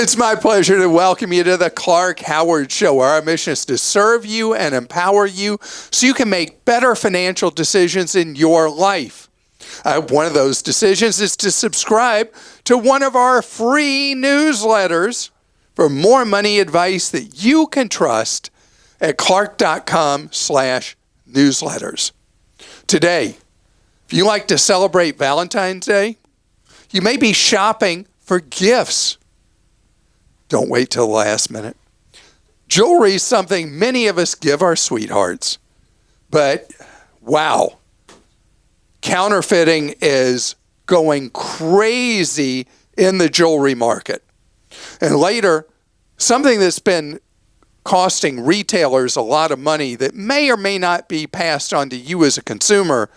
It's my pleasure to welcome you to the Clark Howard Show, where our mission is to serve you and empower you so you can make better financial decisions in your life. One of those decisions is to subscribe to one of our free newsletters for more money advice that you can trust at clark.com/newsletters. Today, if you like to celebrate Valentine's Day, you may be shopping for gifts. Don't wait till the last minute. Jewelry is something many of us give our sweethearts. But, wow, counterfeiting is going crazy in the jewelry market. And later, something that's been costing retailers a lot of money that may or may not be passed on to you as a consumer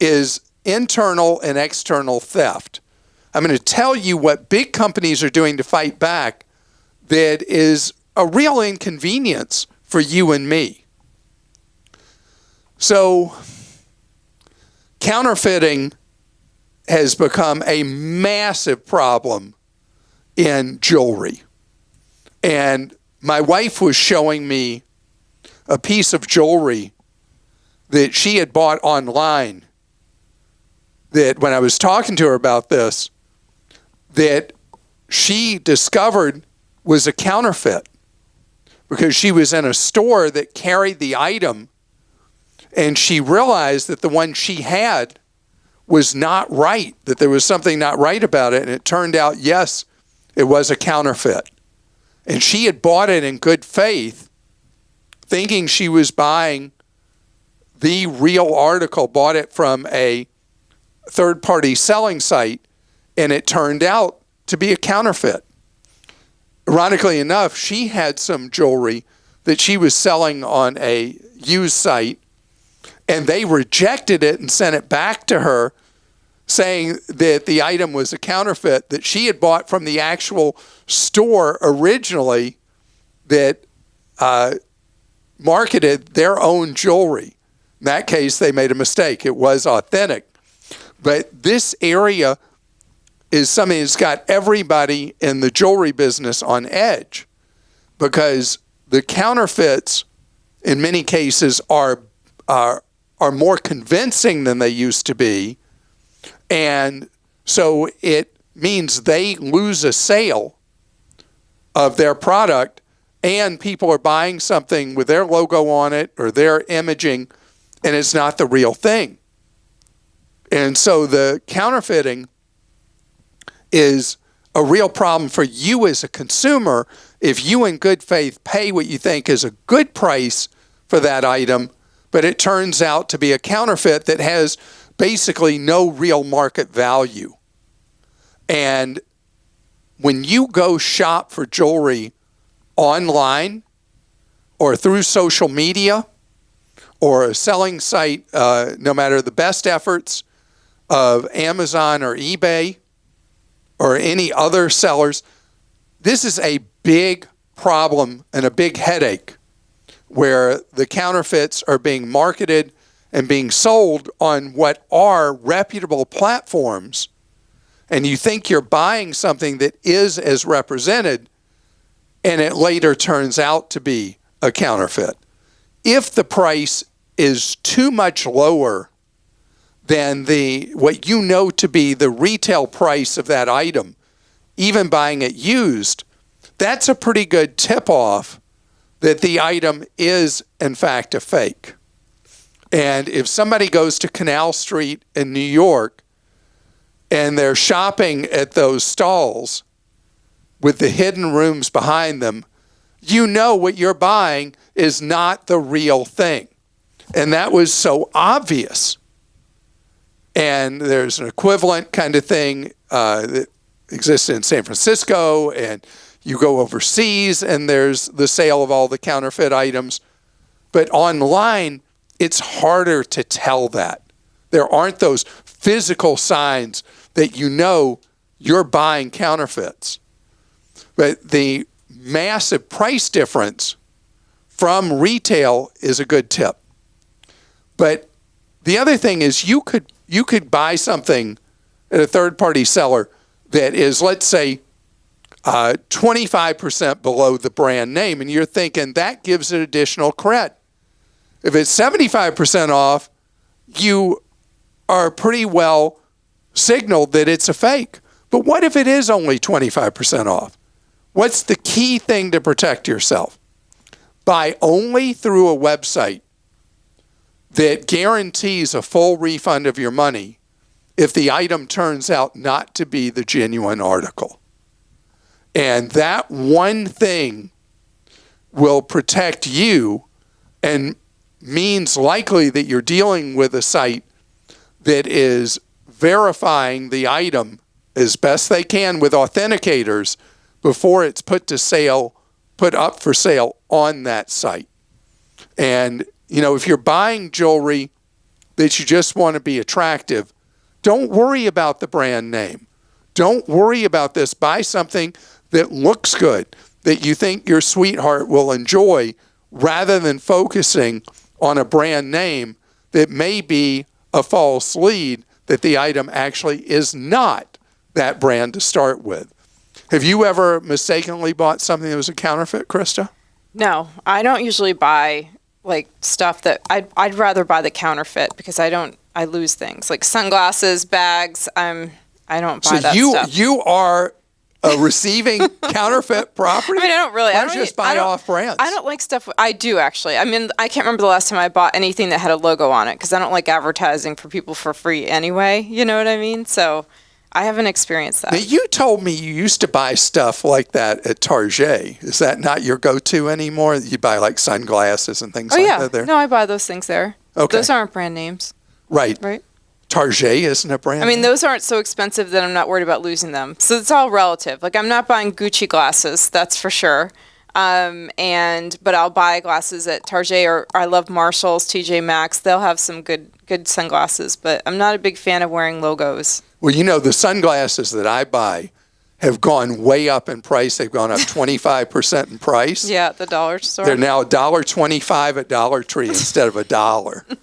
is internal and external theft. I'm going to tell you what big companies are doing to fight back that is a real inconvenience for you and me. So, counterfeiting has become a massive problem in jewelry. And my wife was showing me a piece of jewelry that she had bought online that when I was talking to her about this, that she discovered was a counterfeit because she was in a store that carried the item and she realized that the one she had was not right, that there was something not right about it. And it turned out, yes, it was a counterfeit. And she had bought it in good faith, thinking she was buying the real article, bought it from a third-party selling site, and it turned out to be a counterfeit. Ironically enough, she had some jewelry that she was selling on a used site, and they rejected it and sent it back to her, saying that the item was a counterfeit that she had bought from the actual store originally that marketed their own jewelry. In that case, they made a mistake. It was authentic. But this area is something that's got everybody in the jewelry business on edge because the counterfeits, in many cases, are more convincing than they used to be. And so it means they lose a sale of their product and people are buying something with their logo on it or their imaging and it's not the real thing. And so the counterfeiting is a real problem for you as a consumer if you in good faith pay what you think is a good price for that item, but it turns out to be a counterfeit that has basically no real market value. And when you go shop for jewelry online or through social media or a selling site, no matter the best efforts of Amazon or eBay or any other sellers, this is a big problem and a big headache where the counterfeits are being marketed and being sold on what are reputable platforms, and you think you're buying something that is as represented, and it later turns out to be a counterfeit. If the price is too much lower than what you know to be the retail price of that item, even buying it used, that's a pretty good tip-off that the item is, in fact, a fake. And if somebody goes to Canal Street in New York and they're shopping at those stalls with the hidden rooms behind them, you know what you're buying is not the real thing. And that was so obvious. And there's an equivalent kind of thing that exists in San Francisco, and you go overseas and there's the sale of all the counterfeit items. But online, it's harder to tell that. There aren't those physical signs that you know you're buying counterfeits. But the massive price difference from retail is a good tip. But the other thing is you could buy something at a third-party seller that is, let's say, 25% below the brand name. And you're thinking that gives it additional credit. If it's 75% off, you are pretty well signaled that it's a fake. But what if it is only 25% off? What's the key thing to protect yourself? Buy only through a website that guarantees a full refund of your money if the item turns out not to be the genuine article. And that one thing will protect you and means likely that you're dealing with a site that is verifying the item as best they can with authenticators before it's put up for sale on that site. And, if you're buying jewelry that you just want to be attractive, don't worry about the brand name. Don't worry about this. Buy something that looks good, that you think your sweetheart will enjoy, rather than focusing on a brand name that may be a false lead, that the item actually is not that brand to start with. Have you ever mistakenly bought something that was a counterfeit, Christa? No, I don't usually buy stuff that I'd rather buy the counterfeit, because I lose things like sunglasses, bags. I don't buy that stuff. So you are receiving counterfeit property? I don't really. Why don't you just buy off brands? I don't like stuff. I do, actually. I can't remember the last time I bought anything that had a logo on it, because I don't like advertising for people for free anyway. You know what I mean? So I haven't experienced that. Now, you told me you used to buy stuff like that at Target. Is that not your go-to anymore? You buy like sunglasses and things that there? No, I buy those things there. Okay. Those aren't brand names. Right. Right. Target isn't a brand name? Those aren't so expensive that I'm not worried about losing them. So it's all relative. I'm not buying Gucci glasses, that's for sure. But I'll buy glasses at Target, or I love Marshalls, TJ Maxx. They'll have some good sunglasses, but I'm not a big fan of wearing logos. Well, the sunglasses that I buy have gone way up in price. They've gone up 25% in price. Yeah, at the dollar store. They're now $1.25 at Dollar Tree instead of $1.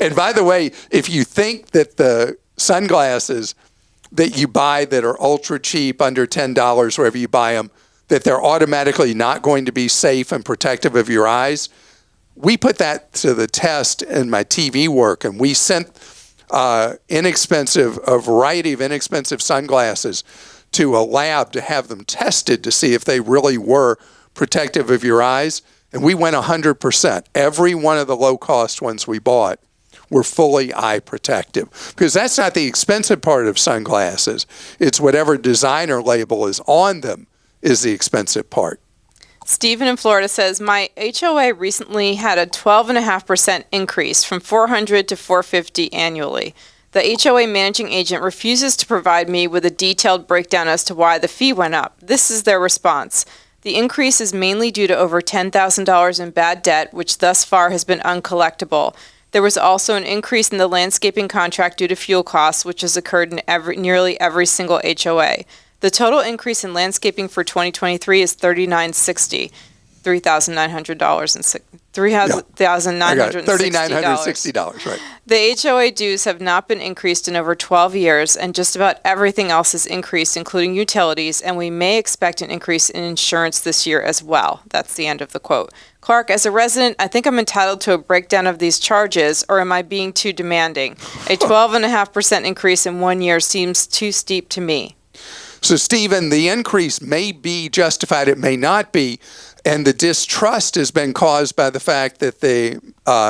And by the way, if you think that the sunglasses that you buy that are ultra cheap, under $10, wherever you buy them, that they're automatically not going to be safe and protective of your eyes, we put that to the test in my TV work, and we sent a variety of inexpensive sunglasses to a lab to have them tested to see if they really were protective of your eyes. And we went 100%. Every one of the low-cost ones we bought were fully eye protective. Because that's not the expensive part of sunglasses. It's whatever designer label is on them is the expensive part. Stephen in Florida says, my HOA recently had a 12.5% increase from $400 to $450 annually. The HOA managing agent refuses to provide me with a detailed breakdown as to why the fee went up. This is their response. The increase is mainly due to over $10,000 in bad debt, which thus far has been uncollectible. There was also an increase in the landscaping contract due to fuel costs, which has occurred in nearly every single HOA. The total increase in landscaping for 2023 is $3,960. $3,960, right. The HOA dues have not been increased in over 12 years, and just about everything else has increased, including utilities, and we may expect an increase in insurance this year as well. That's the end of the quote. Clark, as a resident, I think I'm entitled to a breakdown of these charges, or am I being too demanding? A 12.5% increase in 1 year seems too steep to me. So, Stephen, the increase may be justified, it may not be. And the distrust has been caused by the fact that the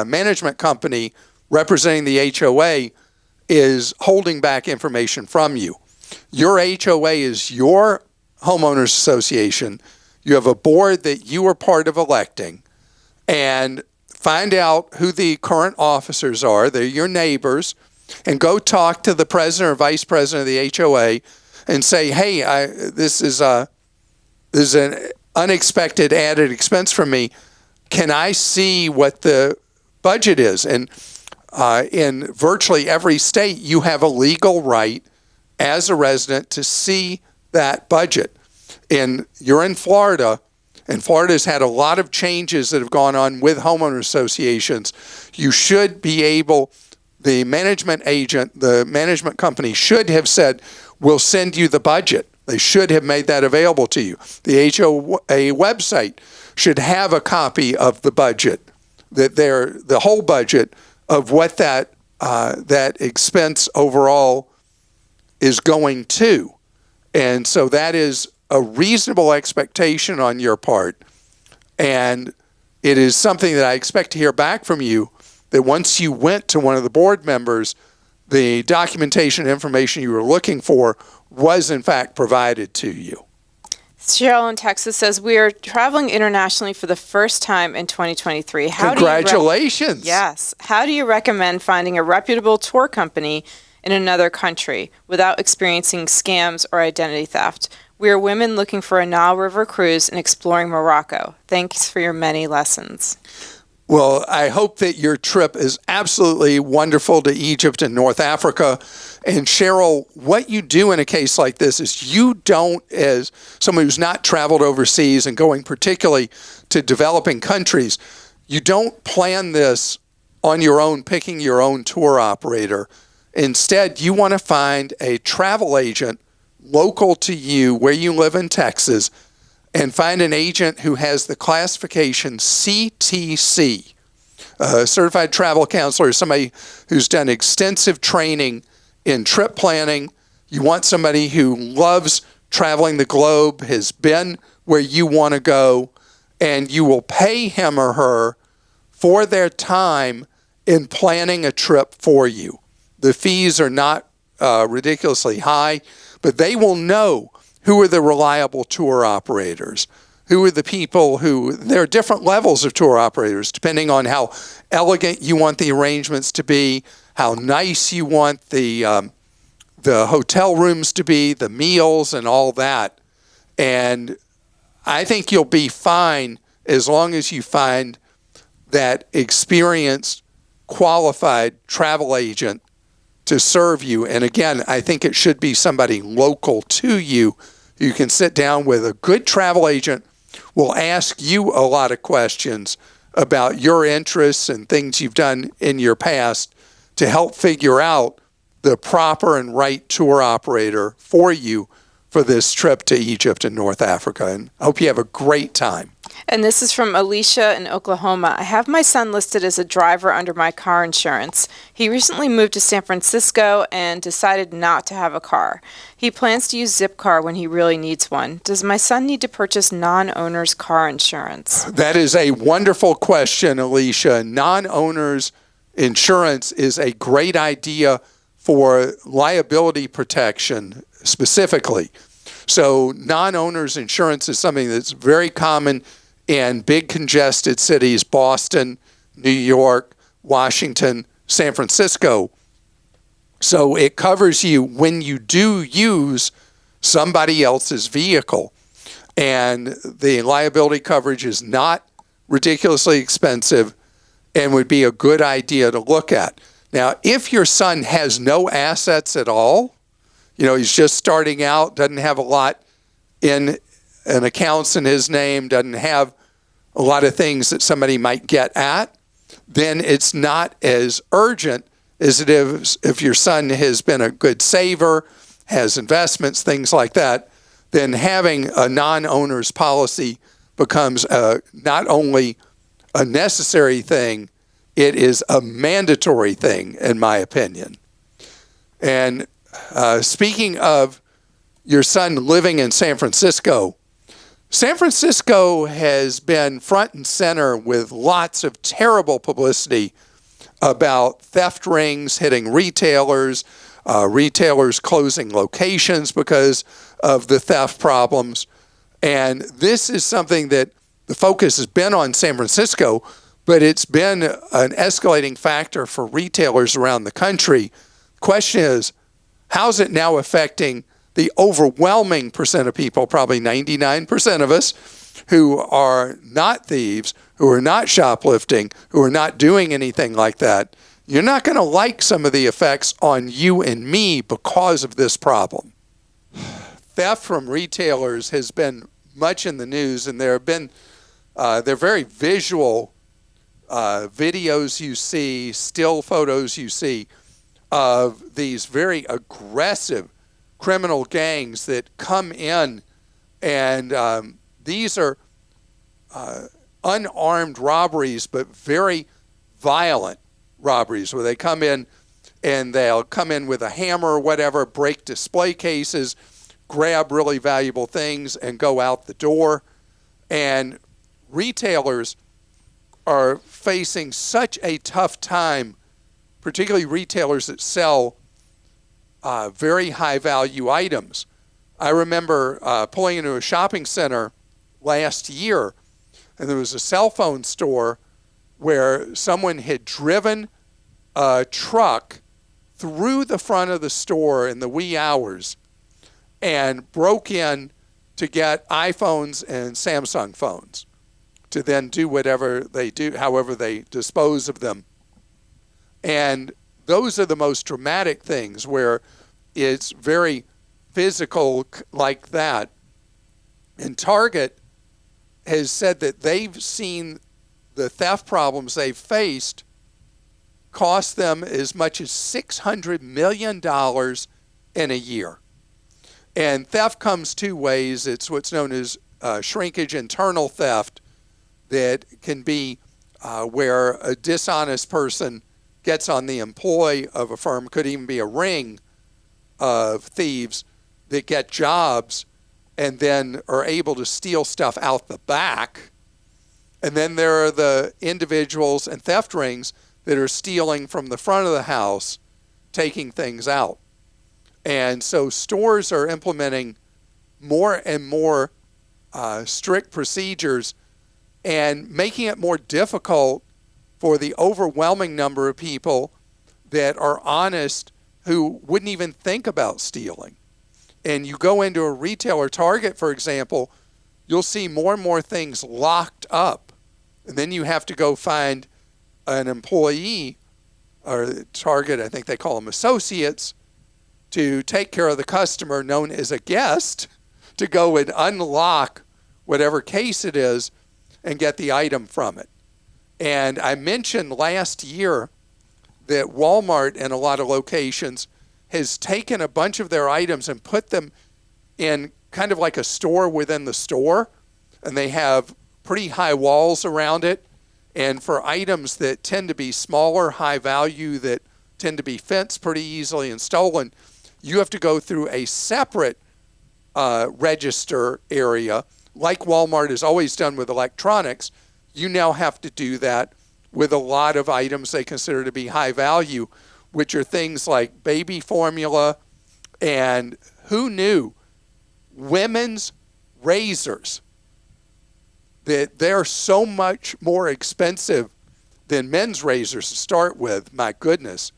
management company representing the HOA is holding back information from you. Your HOA is your homeowners association. You have a board that you are part of electing. And find out who the current officers are. They're your neighbors. And go talk to the president or vice president of the HOA and say, hey, this is an unexpected added expense for me. Can I see what the budget is? And in virtually every state, you have a legal right as a resident to see that budget. And you're in Florida, and Florida's had a lot of changes that have gone on with homeowner associations. You should be able, the management agent, the management company should have said, we'll send you the budget. They should have made that available to you. The HOA website should have a copy of the budget, the whole budget of what that expense overall is going to. And so that is a reasonable expectation on your part. And it is something that I expect to hear back from you, that once you went to one of the board members, the documentation information you were looking for was in fact provided to you. Cheryl in Texas says, we are traveling internationally for the first time in 2023. Congratulations. Yes. How do you recommend finding a reputable tour company in another country without experiencing scams or identity theft? We are women looking for a Nile River cruise and exploring Morocco. Thanks for your many lessons. Well, I hope that your trip is absolutely wonderful to Egypt and North Africa. And Cheryl, what you do in a case like this is you don't, as someone who's not traveled overseas and going particularly to developing countries, you don't plan this on your own, picking your own tour operator. Instead, you want to find a travel agent local to you where you live in Texas, and find an agent who has the classification CTC. A certified travel counselor is somebody who's done extensive training in trip planning. You want somebody who loves traveling the globe, has been where you want to go, and you will pay him or her for their time in planning a trip for you. The fees are not ridiculously high, but they will know who are the reliable tour operators, who are the people there are different levels of tour operators, depending on how elegant you want the arrangements to be, how nice you want the hotel rooms to be, the meals and all that. And I think you'll be fine as long as you find that experienced, qualified travel agent to serve you. And again, I think it should be somebody local to you. You can sit down with a good travel agent, will ask you a lot of questions about your interests and things you've done in your past to help figure out the proper and right tour operator for you for this trip to Egypt and North Africa. And I hope you have a great time. And this is from Alicia in Oklahoma. I have my son listed as a driver under my car insurance. He recently moved to San Francisco and decided not to have a car. He plans to use Zipcar when he really needs one. Does my son need to purchase non-owner's car insurance? That is a wonderful question, Alicia. Non-owner's insurance is a great idea for liability protection specifically. So non-owner's insurance is something that's very common in big congested cities, Boston, New York, Washington, San Francisco. So it covers you when you do use somebody else's vehicle. And the liability coverage is not ridiculously expensive and would be a good idea to look at. Now, if your son has no assets at all, he's just starting out, doesn't have a lot in an accounts in his name, doesn't have a lot of things that somebody might get at, then it's not as urgent as it is if your son has been a good saver, has investments, things like that. Then having a non-owner's policy becomes not only a necessary thing, it is a mandatory thing, in my opinion. And speaking of your son living in San Francisco has been front and center with lots of terrible publicity about theft rings hitting retailers, retailers closing locations because of the theft problems. And this is something that the focus has been on San Francisco, but it's been an escalating factor for retailers around the country. The question is, how's it now affecting the overwhelming percent of people, probably 99% of us, who are not thieves, who are not shoplifting, who are not doing anything like that? You're not going to like some of the effects on you and me because of this problem. Theft from retailers has been much in the news, and there have been they're very visual videos you see, still photos you see of these very aggressive criminal gangs that come in, and these are unarmed robberies, but very violent robberies, where they come in and they'll come in with a hammer or whatever, break display cases, grab really valuable things, and go out the door. And retailers are facing such a tough time, particularly retailers that sell very high-value items. I remember pulling into a shopping center last year, and there was a cell phone store where someone had driven a truck through the front of the store in the wee hours and broke in to get iPhones and Samsung phones to then do whatever they do, however they dispose of them. And those are the most dramatic things, where it's very physical like that. And Target has said that they've seen the theft problems they've faced cost them as much as $600 million in a year. And theft comes two ways. It's what's known as shrinkage internal theft, that can be where a dishonest person gets on the employee of a firm, could even be a ring of thieves that get jobs and then are able to steal stuff out the back. And then there are the individuals and theft rings that are stealing from the front of the house, taking things out. And so stores are implementing more and more strict procedures and making it more difficult for the overwhelming number of people that are honest who wouldn't even think about stealing. And you go into a retailer, Target, for example, you'll see more and more things locked up. And then you have to go find an employee, or Target, I think they call them associates, to take care of the customer, known as a guest, to go and unlock whatever case it is and get the item from it. And I mentioned last year that Walmart in a lot of locations has taken a bunch of their items and put them in kind of like a store within the store, and they have pretty high walls around it. And for items that tend to be smaller, high value, that tend to be fenced pretty easily and stolen, you have to go through a separate register area, like Walmart has always done with electronics. You now have to do that with a lot of items they consider to be high value, which are things like baby formula, and who knew, women's razors, that they're so much more expensive than men's razors to start with. My goodness.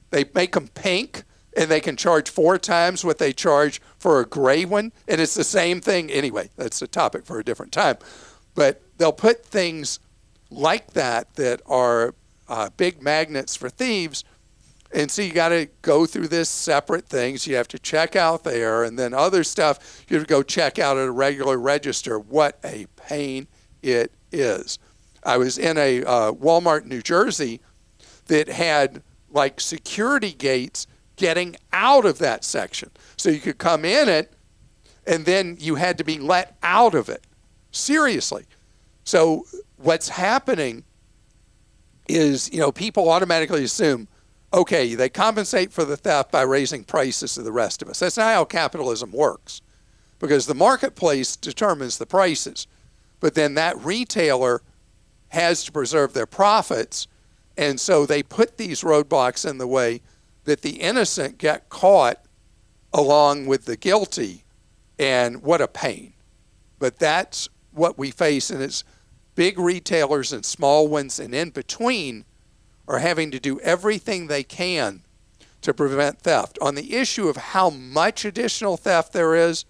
They make them pink, and they can charge 4 times what they charge for a gray one, and it's the same thing. Anyway, that's a topic for a different time. But they'll put things like that that are big magnets for thieves, and so you got to go through this separate things. You have to check out there, and then other stuff you have to go check out at a regular register. What a pain it is. I was in a Walmart, New Jersey, that had like security gates getting out of that section. So you could come in it, and then you had to be let out of it. Seriously. So what's happening is, people automatically assume, okay, they compensate for the theft by raising prices to the rest of us. That's not how capitalism works, because the marketplace determines the prices. But then that retailer has to preserve their profits, and so they put these roadblocks in the way that the innocent get caught along with the guilty, and what a pain. But that's what we face, and it's big retailers and small ones and in between are having to do everything they can to prevent theft. On the issue of how much additional theft there is,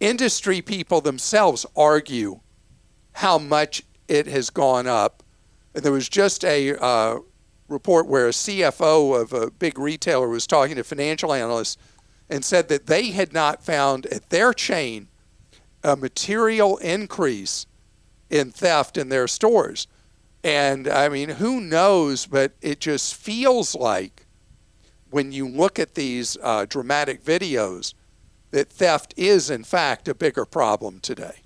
industry people themselves argue how much it has gone up. And there was just a report where a CFO of a big retailer was talking to financial analysts and said that they had not found at their chain a material increase in theft in their stores. And I mean, who knows, but it just feels like when you look at these dramatic videos, that theft is, in fact, a bigger problem today.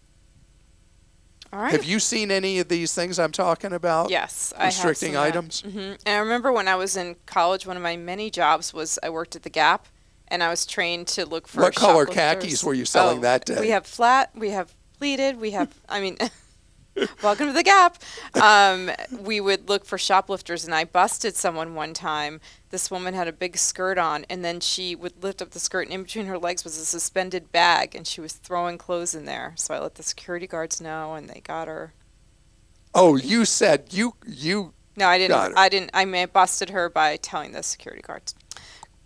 All right. Have you seen any of these things I'm talking about? Yes, Restricting I have seen items? that. And I remember when I was in college, one of my many jobs was I worked at the Gap, and I was trained to look for What color shoplifters. khakis were you selling that day? We have flat, we have pleated, we have, I mean, welcome to the Gap. We would look for shoplifters, and I busted someone one time. This woman had a big skirt on, and then she would lift up the skirt, and in between her legs was a suspended bag, and she was throwing clothes in there. So I let the security guards know, and they got her. Oh, you said you No, I didn't. got her. I didn't. I busted her by telling the security guards.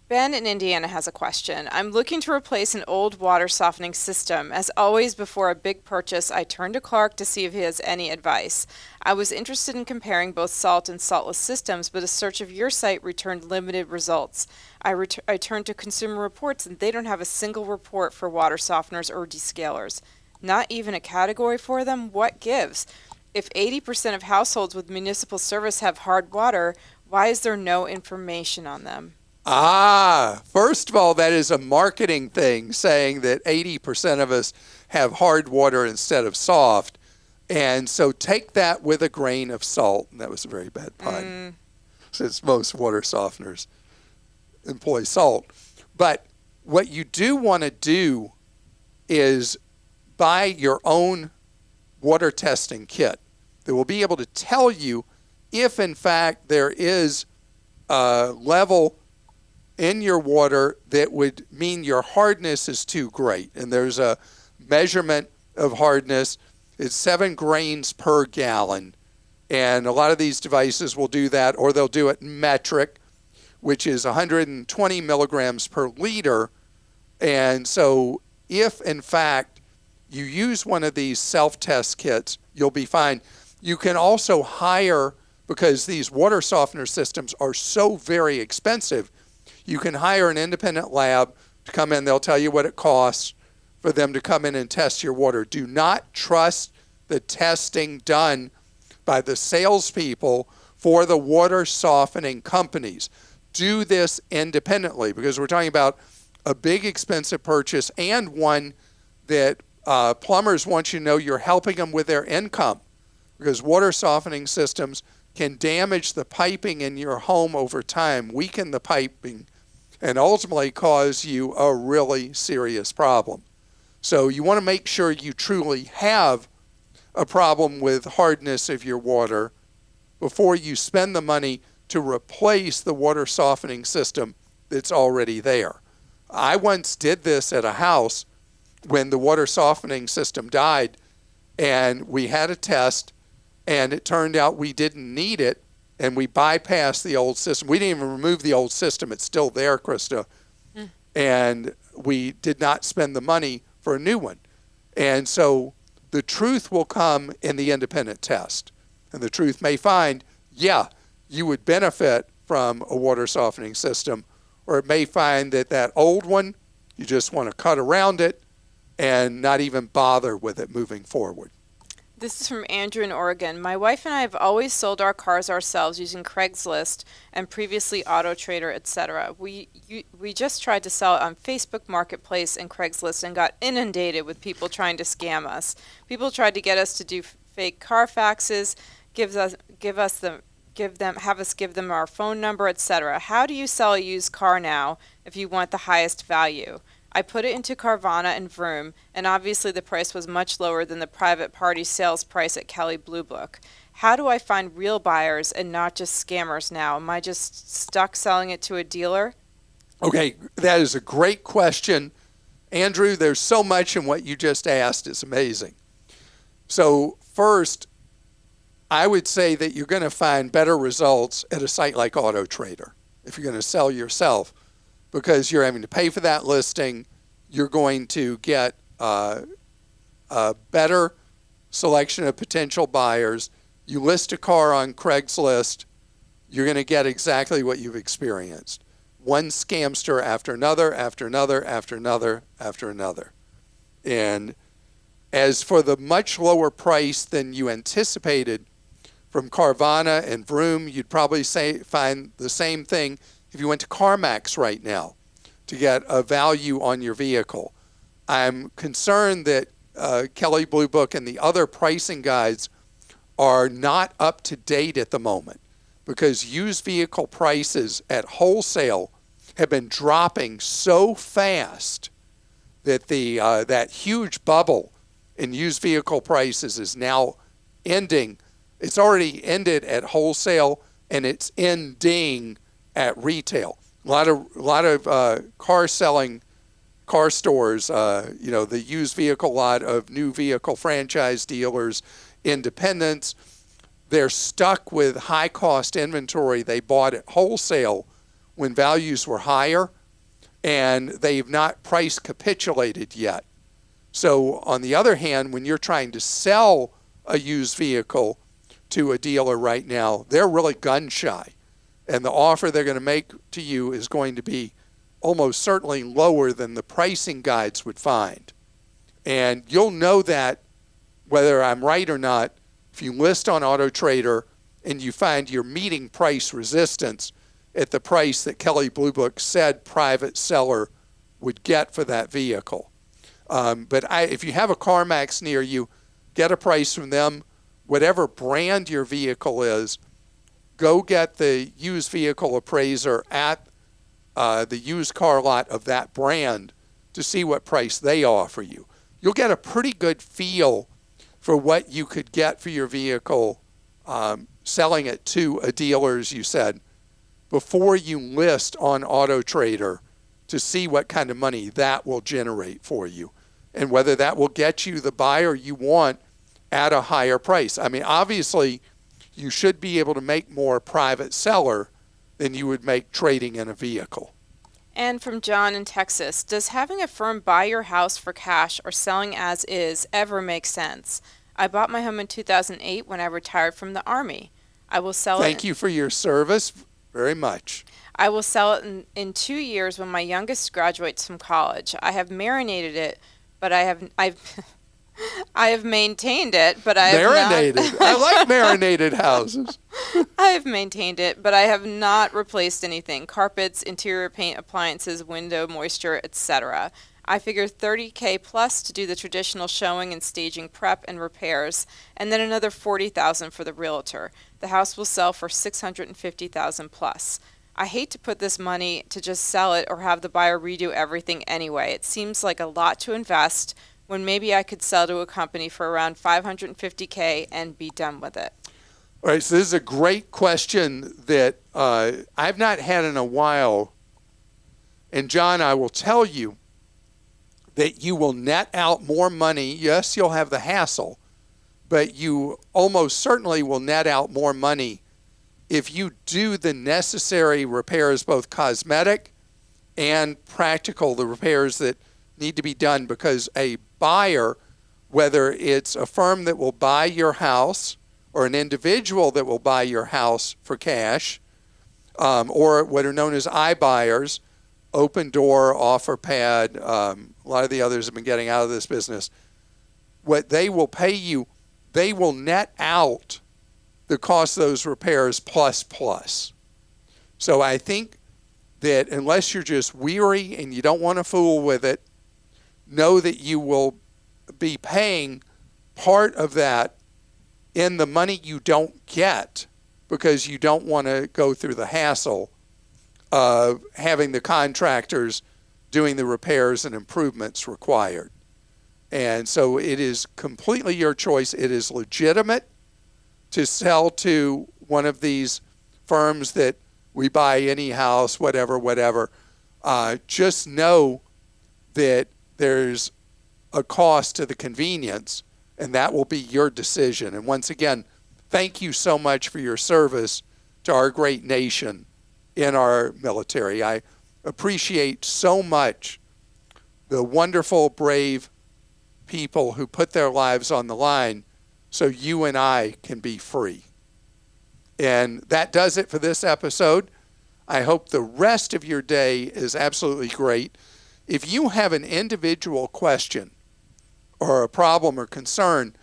Ben in Indiana has a question. I'm looking to replace an old water softening system. As always, before a big purchase, I turn to Clark to see if he has any advice. I was interested in comparing both salt and saltless systems, but a search of your site returned limited results. I turned to Consumer Reports, and they don't have a single report for water softeners or descalers. Not even a category for them? What gives? If 80% of households with municipal service have hard water, why is there no information on them? First of all, that is a marketing thing, saying that 80% of us have hard water instead of soft. And so take that with a grain of salt. And that was a very bad pun, since most water softeners employ salt. But what you do want to do is buy your own water testing kit that will be able to tell you if, in fact, there is a level in your water that would mean your hardness is too great. And there's a measurement of hardness. It's 7 grains per gallon. And a lot of these devices will do that, or they'll do it in metric, which is 120 milligrams per liter. And so if, in fact, you use one of these self-test kits, you'll be fine. You can also hire, because these water softener systems are so very expensive, you can hire an independent lab to come in. They'll tell you what it costs for them to come in and test your water. Do not trust the testing done by the salespeople for the water softening companies. Do this independently, because we're talking about a big expensive purchase, and one that plumbers want you to know you're helping them with their income, because water softening systems can damage the piping in your home over time, weaken the piping, and ultimately cause you a really serious problem. So you want to make sure you truly have a problem with hardness of your water before you spend the money to replace the water softening system that's already there. I once did this at a house when the water softening system died, and we had a test, and it turned out we didn't need it, and we bypassed the old system. We didn't even remove the old system. It's still there, Christa. And we did not spend the money for a new one. And so the truth will come in the independent test. And the truth may find, yeah, you would benefit from a water softening system, or it may find that that old one, you just want to cut around it and not even bother with it moving forward. This is from Andrew in Oregon. My wife and I have always sold our cars ourselves using Craigslist and previously Auto Trader, etc. We just tried to sell it on Facebook Marketplace and Craigslist and got inundated with people trying to scam us. People tried to get us to do fake Carfaxes, have us give them our phone number, etc. How do you sell a used car now if you want the highest value? I put it into Carvana and Vroom, and obviously the price was much lower than the private party sales price at Kelley Blue Book. How do I find real buyers and not just scammers now? Am I just stuck selling it to a dealer? Okay, that is a great question. Andrew, there's so much in what you just asked. It's amazing. So first, I would say that you're going to find better results at a site like Auto Trader if you're going to sell yourself, because you're having to pay for that listing. You're going to get a better selection of potential buyers. You list a car on Craigslist, you're going to get exactly what you've experienced. One scamster after another, after another, after another, after another. And as for the much lower price than you anticipated from Carvana and Vroom, you'd probably find the same thing if you went to CarMax right now to get a value on your vehicle, I'm concerned that Kelley Blue Book and the other pricing guides are not up to date at the moment, because used vehicle prices at wholesale have been dropping so fast that that huge bubble in used vehicle prices is now ending. It's already ended at wholesale, and it's ending at retail. A lot of car stores, the used vehicle lot of new vehicle franchise dealers, independents, they're stuck with high cost inventory they bought at wholesale when values were higher, and they've not price capitulated yet. So on the other hand, when you're trying to sell a used vehicle to a dealer right now, they're really gun shy, and the offer they're going to make to you is going to be almost certainly lower than the pricing guides would find. And you'll know that whether I'm right or not if you list on AutoTrader and you find you're meeting price resistance at the price that Kelley Blue Book said private seller would get for that vehicle. But if you have a CarMax near you, get a price from them. Whatever brand your vehicle is, go get the used vehicle appraiser at the used car lot of that brand to see what price they offer you. You'll get a pretty good feel for what you could get for your vehicle selling it to a dealer, as you said, before you list on AutoTrader, to see what kind of money that will generate for you and whether that will get you the buyer you want at a higher price. I mean, obviously, you should be able to make more private seller than you would make trading in a vehicle. And from John in Texas, does having a firm buy your house for cash or selling as is ever make sense? I bought my home in 2008 when I retired from the Army. I will sell it. Thank you for your service very much. I will sell it in 2 years when my youngest graduates from college. I have marinated it, but I've maintained it, but I have marinated. Not. I like marinated houses. I have maintained it, but I have not replaced anything: carpets, interior paint, appliances, window moisture, etc. I figure $30K plus to do the traditional showing and staging prep and repairs, and then another $40,000 for the realtor. The house will sell for $650,000 plus. I hate to put this money to just sell it or have the buyer redo everything anyway. It seems like a lot to invest when maybe I could sell to a company for around $550K and be done with it. All right, so this is a great question that I've not had in a while. And John, I will tell you that you will net out more money. Yes, you'll have the hassle, but you almost certainly will net out more money if you do the necessary repairs, both cosmetic and practical, the repairs that need to be done, because a buyer, whether it's a firm that will buy your house or an individual that will buy your house for cash, or what are known as iBuyers, Open Door, OfferPad, a lot of the others have been getting out of this business. What they will pay you, they will net out the cost of those repairs plus. So I think that unless you're just weary and you don't want to fool with it, know that you will be paying part of that in the money you don't get, because you don't want to go through the hassle of having the contractors doing the repairs and improvements required. And so it is completely your choice. It is legitimate to sell to one of these firms that we buy any house, whatever. Just know that there's a cost to the convenience, and that will be your decision. And once again, thank you so much for your service to our great nation in our military. I appreciate so much the wonderful, brave people who put their lives on the line so you and I can be free. And that does it for this episode. I hope the rest of your day is absolutely great. If you have an individual question or a problem or concern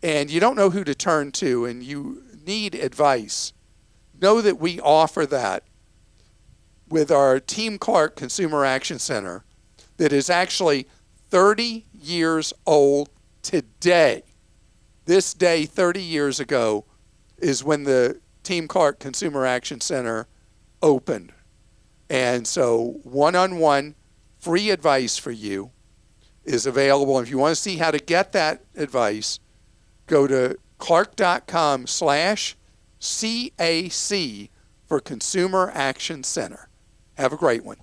and you don't know who to turn to and you need advice, know that we offer that with our Team Clark Consumer Action Center that is actually 30 years old today. This day 30 years ago is when the Team Clark Consumer Action Center opened. And so one-on-one free advice for you is available. If you want to see how to get that advice, go to clark.com/CAC for Consumer Action Center. Have a great one.